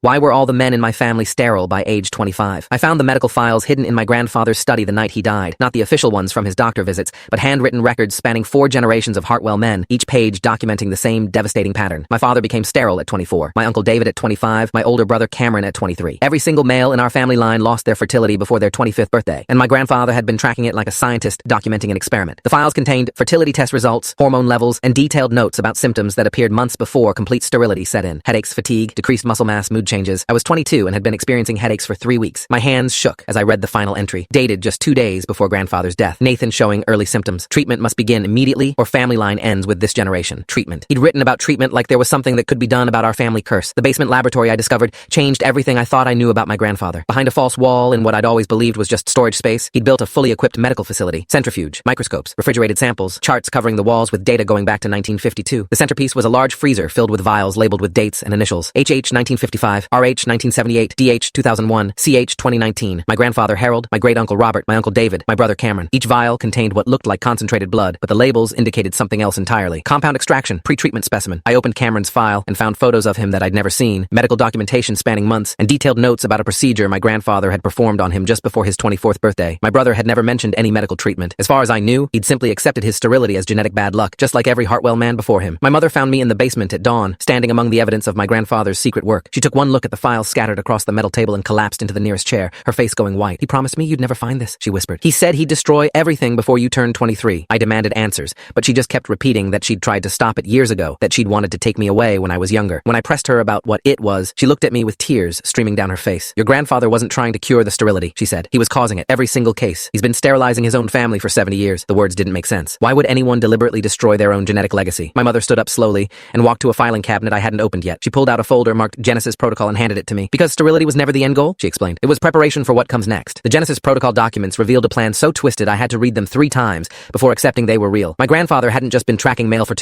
Why were all the men in my family sterile by age 25? I found the medical files hidden in my grandfather's study the night he died. Not the official ones from his doctor visits, but handwritten records spanning 4 generations of Hartwell men, each page documenting the same devastating pattern. My father became sterile at 24, my uncle David at 25, my older brother Cameron at 23. Every single male in our family line lost their fertility before their 25th birthday, and my grandfather had been tracking it like a scientist documenting an experiment. The files contained fertility test results, hormone levels, and detailed notes about symptoms that appeared months before complete sterility set in. Headaches, fatigue, decreased muscle mass, mood changes. I was 22 and had been experiencing headaches for 3 weeks. My hands shook as I read the final entry, dated just 2 days before grandfather's death. Nathan showing early symptoms. Treatment must begin immediately or family line ends with this generation. Treatment. He'd written about treatment like there was something that could be done about our family curse. The basement laboratory I discovered changed everything I thought I knew about my grandfather. Behind a false wall in what I'd always believed was just storage space, he'd built a fully equipped medical facility. Centrifuge, microscopes, refrigerated samples, charts covering the walls with data going back to 1952. The centerpiece was a large freezer filled with vials labeled with dates and initials. HH 1955, RH 1978, DH 2001, CH 2019. My grandfather Harold, my great-uncle Robert, my uncle David, my brother Cameron. Each vial contained what looked like concentrated blood, but the labels indicated something else entirely. Compound extraction, pre-treatment specimen. I opened Cameron's file and found photos of him that I'd never seen, medical documentation spanning months, and detailed notes about a procedure my grandfather had performed on him just before his 24th birthday. My brother had never mentioned any medical treatment. As far as I knew, he'd simply accepted his sterility as genetic bad luck, just like every Hartwell man before him. My mother found me in the basement at dawn, standing among the evidence of my grandfather's secret work. She took one look at the files scattered across the metal table and collapsed into the nearest chair, her face going white. "He promised me you'd never find this," she whispered. "He said he'd destroy everything before you turned 23. I demanded answers, but she just kept repeating that she'd tried to stop it years ago, that she'd wanted to take me away when I was younger. When I pressed her about what it was, she looked at me with tears streaming down her face. "Your grandfather wasn't trying to cure the sterility," she said. "He was causing it. Every single case. He's been sterilizing his own family for 70 years. The words didn't make sense. Why would anyone deliberately destroy their own genetic legacy? My mother stood up slowly and walked to a filing cabinet I hadn't opened yet. She pulled out a folder marked Genesis Protocol and handed it to me. "Because sterility was never the end goal," she explained. "It was preparation for what comes next." The Genesis Protocol documents revealed a plan so twisted I had to read them 3 times before accepting they were real. My grandfather hadn't just been tracking male fertility.